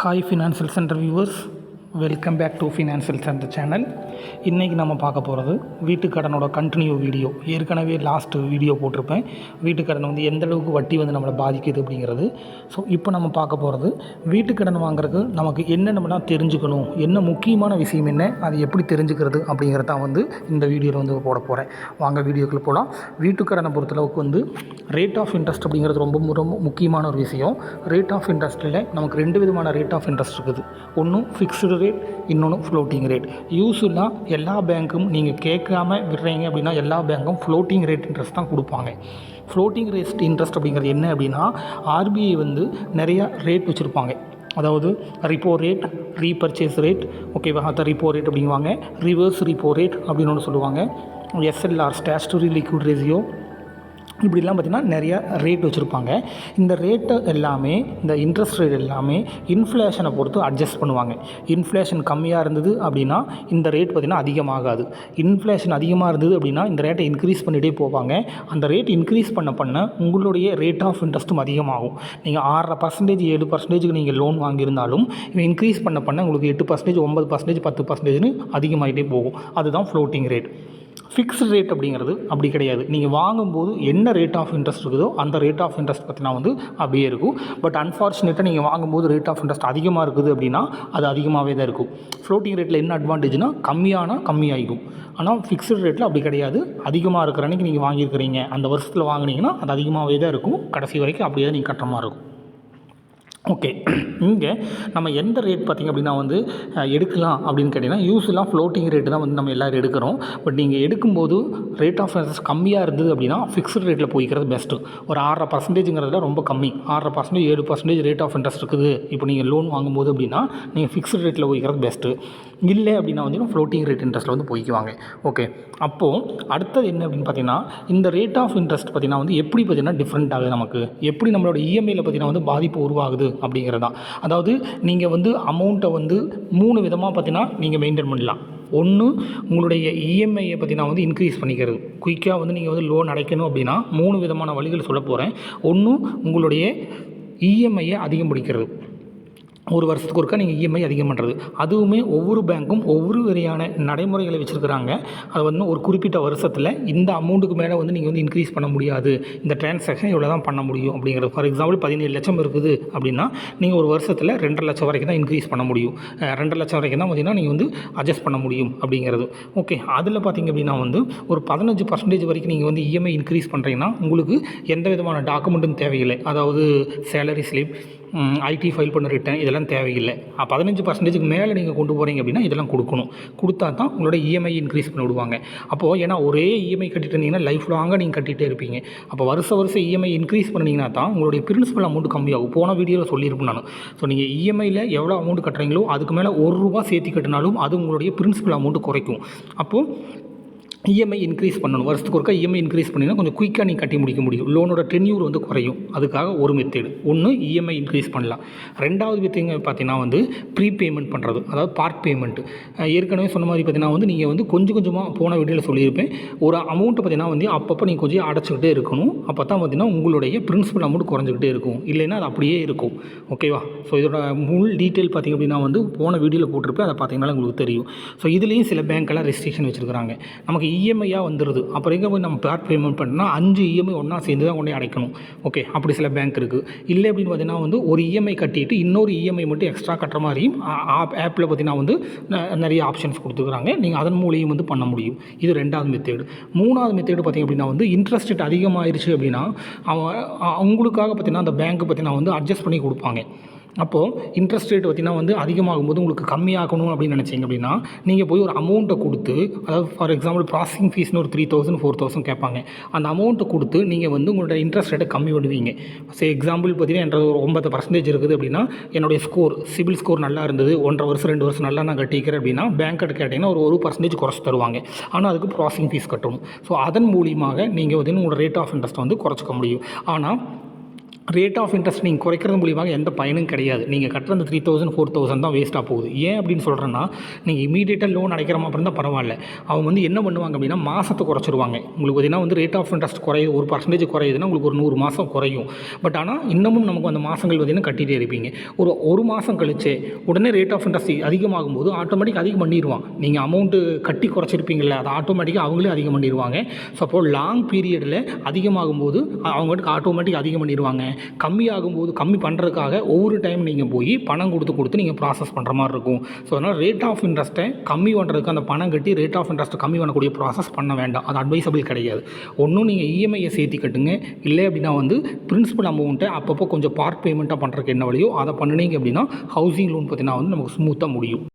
Hi financial centre viewers, welcome back to financial centre channel. இன்றைக்கி நம்ம பார்க்க போகிறது வீட்டுக்கடனோட கண்டினியூ வீடியோ. ஏற்கனவே லாஸ்ட்டு வீடியோ போட்டிருப்பேன், வீட்டுக்கடன் வந்து எந்த அளவுக்கு வட்டி வந்து நம்மளை பாதிக்குது அப்படிங்கிறது. ஸோ இப்போ நம்ம பார்க்க போகிறது வீட்டுக்கடன் வாங்குறதுக்கு நமக்கு என்னென்னலாம் தெரிஞ்சுக்கணும், என்ன முக்கியமான விஷயம் என்ன, அது எப்படி தெரிஞ்சுக்கிறது அப்படிங்கிறது தான் வந்து இந்த வீடியோவில் வந்து போட போகிறேன். வாங்க வீடியோக்குள்ளே போகலாம். வீட்டுக்கடனை பொறுத்தளவுக்கு வந்து ரேட் ஆஃப் இன்ட்ரெஸ்ட் அப்படிங்கிறது ரொம்ப ரொம்ப முக்கியமான ஒரு விஷயம். ரேட் ஆஃப் இன்ட்ரெஸ்ட்டில் நமக்கு ரெண்டு விதமான ரேட் ஆஃப் இன்ட்ரெஸ்ட் இருக்குது. ஒன்று ஃபிக்ஸ்டு ரேட், இன்னொன்று ஃப்ளோட்டிங் ரேட். யூஸ்வலாக எல்லா பேங்க்கும் நீங்கள் கேட்காம விடுறீங்க அப்படின்னா எல்லா பேங்க்கும் ஃப்ளோட்டிங் ரேட் இன்ட்ரெஸ்ட் தான் கொடுப்பாங்க. ஃப்ளோட்டிங் ரேட் இன்ட்ரெஸ்ட் அப்படிங்கிறது என்ன அப்படின்னா, ஆர்பிஐ வந்து நிறையா ரேட் வச்சுருப்பாங்க. அதாவது ரிப்போ ரேட், ரீபர்ச்சேஸ் ரேட், ஓகேவா, அதை ரிப்போ ரேட் அப்படிங்குவாங்க. ரிவர்ஸ் ரிப்போ ரேட் அப்படின்னு ஒன்று சொல்லுவாங்க. எஸ்எல்ஆர், ஸ்டாச்சுட்டரி லிக்விட் ரேஷியோ, இப்படிலாம் பார்த்திங்கன்னா நிறையா ரேட் வச்சுருப்பாங்க. இந்த ரேட்டு எல்லாமே, இந்த இன்ட்ரெஸ்ட் ரேட் எல்லாமே இன்ஃப்ளேஷனை பொறுத்து அட்ஜஸ்ட் பண்ணுவாங்க. இன்ஃப்ளேஷன் கம்மியாக இருந்தது அப்படின்னா இந்த ரேட் பார்த்திங்கன்னா அதிகமாகாது. இன்ஃப்ளேஷன் அதிகமாக இருந்தது அப்படின்னா இந்த ரேட்டை இன்க்ரீஸ் பண்ணிகிட்டே போவாங்க. அந்த ரேட் இன்க்ரீஸ் பண்ண உங்களுடைய ரேட் ஆஃப் இன்ட்ரெஸ்ட்டும் அதிகமாகும். நீங்கள் 6% 7% நீங்கள் லோன் வாங்கியிருந்தாலும் இவன் இன்க்ரீஸ் பண்ண உங்களுக்கு 8%, 9%, 10%ன்னு அதிகமாகிட்டே போகும். அதுதான் ஃப்ளோட்டிங் ரேட். ஃபிக்ஸ்டு ரேட் அப்படிங்கிறது அப்படி கிடையாது. நீங்கள் வாங்கும்போது என்ன ரேட் ஆஃப் இன்ட்ரெஸ்ட் இருக்குதோ அந்த ரேட் ஆஃப் இன்ட்ரெஸ்ட் பார்த்தீங்கன்னா வந்து அப்படியே இருக்கும். பட் அன்ஃபார்ச்சுனேட்டாக நீங்கள் வாங்கும்போது ரேட் ஆஃப் இன்ட்ரெஸ்ட் அதிகமாக இருக்குது அப்படின்னா அது அதிகமாகவே தான் இருக்கும். ஃப்ளோட்டிங் ரேட்டில் என்ன அட்வான்டேஜ்னால் கம்மியாகிடும். ஆனால் ஃபிக்ஸ்டு ரேட்டில் அப்படி கிடையாது. அதிகமாக இருக்கிற அன்றைக்கி நீங்கள் வாங்கியிருக்கிறீங்க, அந்த வருஷத்தில் வாங்கினீங்கன்னா அது அதிகமாகவே தான் இருக்கும். கடைசி வரைக்கும் அப்படியே தான் நீங்கள் கட்டுற மாதிரி இருக்கும். ஓகே, இங்கே நம்ம எந்த ரேட் பார்த்திங்க அப்படின்னா வந்து எடுக்கலாம் அப்படின்னு கேட்டிங்கன்னா யூஸ்வலாக ஃப்ளோட்டிங் ரேட்டு தான் வந்து நம்ம எல்லோரும் எடுக்கிறோம். பட் நீங்கள் எடுக்கும்போது ரேட் ஆஃப் இன்ட்ரெஸ்ட் கம்மியாக இருந்தது அப்படின்னா ஃபிக்ஸ்டு ரேட்டில் போய்க்கிறது பெஸ்ட்டு. ஒரு 6.5%ங்கிறதுல ரொம்ப கம்மி. 6% 7% ரேட் ஆஃப் இன்ட்ரெஸ்ட் இருக்குது இப்போ நீங்கள் லோன் வாங்கும்போது அப்படின்னா நீங்கள் ஃபிக்ஸ்டு ரேட்டில் போய்க்கிறது பெஸ்ட்டு. இல்லை அப்படின்னா வந்து ஃப்ளோட்டிங் ரேட் இன்ட்ரெஸ்ட்டில் வந்து போய்க்குவாங்க. ஓகே, அப்போது அடுத்தது என்ன அப்படின்னு பார்த்தீங்கன்னா, இந்த ரேட் ஆஃப் இன்ட்ரெஸ்ட் பார்த்திங்கன்னா வந்து எப்படி பார்த்திங்கன்னா டிஃப்ரெண்ட் ஆகுது, நமக்கு எப்படி நம்மளோட இஎம்ஐயில் பார்த்திங்கன்னா வந்து பாதிப்பு உருவாகுது அப்படிங்கிறது தான். அதாவது நீங்கள் வந்து அமௌண்ட்டை வந்து 3 விதமாக பார்த்தீங்கன்னா நீங்கள் மெயின்டைன் பண்ணலாம். ஒன்று, உங்களுடைய இஎம்ஐயை பார்த்தீங்கன்னா வந்து இன்க்ரீஸ் பண்ணிக்கிறது. குயிக்காக வந்து நீங்கள் வந்து லோன் அடைக்கணும் அப்படின்னா 3 விதமான வழிகள் சொல்ல போகிறேன். ஒன்று, உங்களுடைய இஎம்ஐயை அதிகம் பிடிக்கிறது. ஒரு வருஷத்துக்கு ஒருக்கா நீங்கள் இஎம்ஐ அதிகம் பண்ணுறது. அதுவுமே ஒவ்வொரு பேங்க்கும் ஒவ்வொரு வகையான நடைமுறைகளை வச்சுருக்கிறாங்க. அது வந்து ஒரு குறிப்பிட்ட வருஷத்தில் இந்த அமௌண்ட்டுக்கு மேலே வந்து நீங்கள் வந்து இன்க்ரீஸ் பண்ண முடியாது, இந்த டிரான்சாக்ஷன் இவ்வளோ தான் பண்ண முடியும் அப்படிங்கிறது. ஃபார் எக்ஸாம்பிள் 17 லட்சம் இருக்குது அப்படின்னா நீங்கள் ஒரு வருஷத்தில் 2.5 லட்சம் வரைக்கும் தான் இன்க்ரீஸ் பண்ண முடியும். 2.5 லட்சம் வரைக்கும் தான் பார்த்திங்கன்னா நீங்கள் வந்து அட்ஜஸ்ட் பண்ண முடியும் அப்படிங்கிறது. ஓகே, அதில் பார்த்திங்க அப்படின்னா வந்து ஒரு 15% வரைக்கும் நீங்கள் வந்து இஎம்ஐ இன்க்ரீஸ் பண்ணுறீங்கன்னா உங்களுக்கு எந்த விதமான டாக்குமெண்ட்டும் தேவையில்லை. அதாவது சேலரி ஸ்லிப், ஐடி ஃபைல் பண்ண ரிட்டர்ன், இதெல்லாம் தேவையில்லை. 15%க்கு மேலே நீங்கள் கொண்டு போகிறீங்க அப்படின்னா இதெல்லாம் கொடுத்தா தான் உங்களோட இஎம்ஐ இன்க்ரீஸ் பண்ணி விடுவாங்க. அப்போது ஏன்னா ஒரே இஎம்ஐ கட்டிட்டு இருந்தீங்கன்னா லைஃப் லாங்காக நீங்கள் கட்டிகிட்டே இருப்பீங்க. அப்போ வருஷம் இஎம்ஐ இன்க்ரீஸ் பண்ணிங்கன்னா தான் உங்களுடைய பிரின்சிபல் அமௌண்ட் கம்மியாகும். போன வீடியோவில் சொல்லியிருப்பேன் நான். ஸோ நீங்கள் இஎம்ஐயில் எவ்வளோ அமௌண்ட் கட்டுறீங்களோ அதுக்கு மேலே ₹1 சேர்த்து கட்டினாலும் அது உங்களுடைய பிரின்சிபல் அமௌண்ட்டு குறைக்கும். அப்போது இஎம்ஐ இன்க்ரீஸ் பண்ணணும். வருஷத்துக்கு ஒருக்கா இஎம்ஐ இன்க்ரீஸ் பண்ணிங்கன்னா கொஞ்சம் குயிக்காக நீங்கள் கட்டி முடிக்க முடியும். லோனோட டென்யூர் வந்து குறையும். அதுக்காக ஒரு மெத்தேடு. ஒன்று, இஎம்ஐ இன்க்ரீஸ் பண்ணலாம். ரெண்டாவது மெத்தேடு பார்த்தீங்கன்னா வந்து ப்ரீபேமெண்ட் பண்ணுறது, அதாவது பார்ட் பேமெண்ட். ஏற்கனவே சொன்ன மாதிரி பார்த்தீங்கன்னா வந்து நீங்கள் வந்து கொஞ்சமாக போன வீடியோவில் சொல்லியிருப்பேன், ஒரு அமௌண்ட்டு பார்த்தீங்கன்னா வந்து அப்பப்போ நீங்கள் கொஞ்சம் அடைச்சிக்கிட்டே இருக்கணும். அப்போ தான் பார்த்தீங்கன்னா உங்களுடைய பிரின்சிபல் அமௌண்ட் குறைஞ்சிக்கிட்டே இருக்கும். இல்லைன்னா அது அப்படியே இருக்கும். ஓகேவா? ஸோ இதோட முழு டீட்டெயில் பார்த்திங்க அப்படின்னா வந்து போன வீடியோவில் போட்டிருப்பேன், அதை பார்த்தீங்கன்னா உங்களுக்கு தெரியும். ஸோ இதுலேயும் சில பேங்க்கெல்லாம் ரெஸ்ட்ரிக்ஷன் வச்சுருக்காங்க. நமக்கு இஎம்ஐயாக வந்துடுது, அப்புறம் எங்கே போய் நம்ம பார்ட் பேமெண்ட் பண்ணால் 5 இஎம்ஐ ஒன்றா சேர்ந்து தான் கொண்டு அடைக்கணும். ஓகே, அப்படி சில பேங்க் இருக்குது. இல்லை அப்படின்னு பார்த்தீங்கன்னா வந்து ஒரு இஎம்ஐ கட்டிட்டு இன்னொரு இஎம்ஐ மட்டும் எக்ஸ்ட்ரா கட்டுற மாதிரியும் ஆப்பில் பார்த்தீங்கன்னா வந்து நிறைய ஆப்ஷன்ஸ் கொடுத்துருக்குறாங்க. நீங்கள் அதன் மூலியம் வந்து பண்ண முடியும். இது ரெண்டாவது மெத்தேடு. மூணாவது மெத்தேடு பார்த்திங்க அப்படின்னா வந்து இன்ட்ரெஸ்ட் ரேட் அதிகமாகிடுச்சு அப்படின்னா அவங்களுக்காக பார்த்தீங்கன்னா அந்த பேங்க்கு பார்த்தீங்கன்னா வந்து அட்ஜஸ்ட் பண்ணி கொடுப்பாங்க. அப்போது இன்ட்ரெஸ்ட் ரேட் பார்த்திங்கன்னா வந்து அதிகமாகும்போது உங்களுக்கு கம்மியாகணும் அப்படின்னு நினச்சிங்க அப்படின்னா நீங்கள் போய் ஒரு அமௌண்ட்டை கொடுத்து, அதாவது ஃபார் எக்ஸாம்பிள் ப்ராசஸிங் ஃபீஸ்னு ஒரு 3000 4000 கேட்பாங்க. அந்த அமௌண்ட்டை கொடுத்து நீங்கள் வந்து உங்களோட இன்ட்ரெஸ்ட் ரேட்டை கம்மி பண்ணுவீங்க. எக்ஸாம்பிள் பார்த்தீங்கன்னா என்னோட 9% இருக்குது அப்படின்னா என்னுடைய சிபில் ஸ்கோர் நல்லா இருந்தது, 1.5 வருஷம் 2 வருஷம் நல்லா நான் கட்டிக்கிறேன் அப்படின்னா பேங்க்கிட்ட கேட்டிங்கன்னா ஒரு 1% குறைச்சி தருவாங்க. ஆனால் அதுக்கு ப்ராசஸிங் ஃபீஸ் கட்டணும். ஸோ அதன் மூலியமாக நீங்கள் வந்து உங்களோட ரேட் ஆஃப் இன்ட்ரெஸ்ட்டை வந்து குறைச்சிக்க முடியும். ஆனால் ரேட் ஆஃப் இன்ட்ரெஸ்ட் நீங்கள் குறைக்கிறது மூலியமாக எந்த பயனும் கிடையாது. நீங்கள் கட்டுற அந்த 3000 4000 தான் வேஸ்ட்டாக போகுது. ஏன் அப்படின்னு சொல்கிறேன்னா, நீங்கள் இமீடியட்டாக லோன் அடைக்கிற மாதிரி இருந்தால் பரவாயில்ல. அவங்க வந்து என்ன பண்ணுவாங்க அப்படின்னா, மாதத்தை குறைச்சிருவாங்க. உங்களுக்கு பார்த்தீங்கன்னா வந்து ரேட் ஆஃப் இன்ட்ரெஸ்ட் குறையுது, 1% குறையுதுன்னா உங்களுக்கு ஒரு 100 மாதம் குறையும். பட் ஆனால் இன்னமும் நமக்கு அந்த மாதங்கள் பார்த்தீங்கன்னா கட்டிகிட்டே இருப்பீங்க. ஒரு மாதம் கழிச்சு உடனே ரேட் ஆஃப் இன்ட்ரெஸ்ட் அதிகமாகும்போது ஆட்டோமேட்டிக் அதிகம் பண்ணிடுவான். நீங்கள் அமௌண்ட்டு கட்டி குறைச்சிருப்பீங்கள்ல, அதை ஆட்டோமேட்டிக்காக அவங்களே அதிகம் பண்ணிடுவாங்க. ஸோ அப்போது லாங் பீரியடில் அதிகமாகும்போது அவங்ககிட்ட ஆட்டோமேட்டிக் அதிகம் பண்ணிடுவாங்க. கம்மியாகும்போது கம்மி பண்ணுறதுக்காக ஒவ்வொரு டைம் நீங்கள் போய் பணம் கொடுத்து நீங்கள் ப்ராசஸ் பண்ணுற மாதிரி இருக்கும். ஸோ அதனால் ரேட் ஆஃப் இன்ட்ரெஸ்ட்டை கம்மி பண்ணுறதுக்கு அந்த பணம் கட்டி ரேட் ஆஃப் இன்ட்ரெஸ்ட்டை கம்மி பண்ணக்கூடிய ப்ராசஸ் பண்ண வேண்டாம். அது அட்வைசபிள் கிடையாது. ஒன்றும் நீங்கள் இஎம்ஐயை சேர்த்து கட்டுங்க, இல்லை அப்படின்னா வந்து பிரின்சிபல் அமௌண்ட்டை அப்பப்போ கொஞ்சம் பார்ட் பேமெண்ட்டாக பண்ணுறதுக்கு என்ன வழியோ அதை பண்ணினீங்க அப்படின்னா ஹவுசிங் லோன் பார்த்தீங்கன்னா வந்து நமக்கு ஸ்மூத்தாக முடியும்.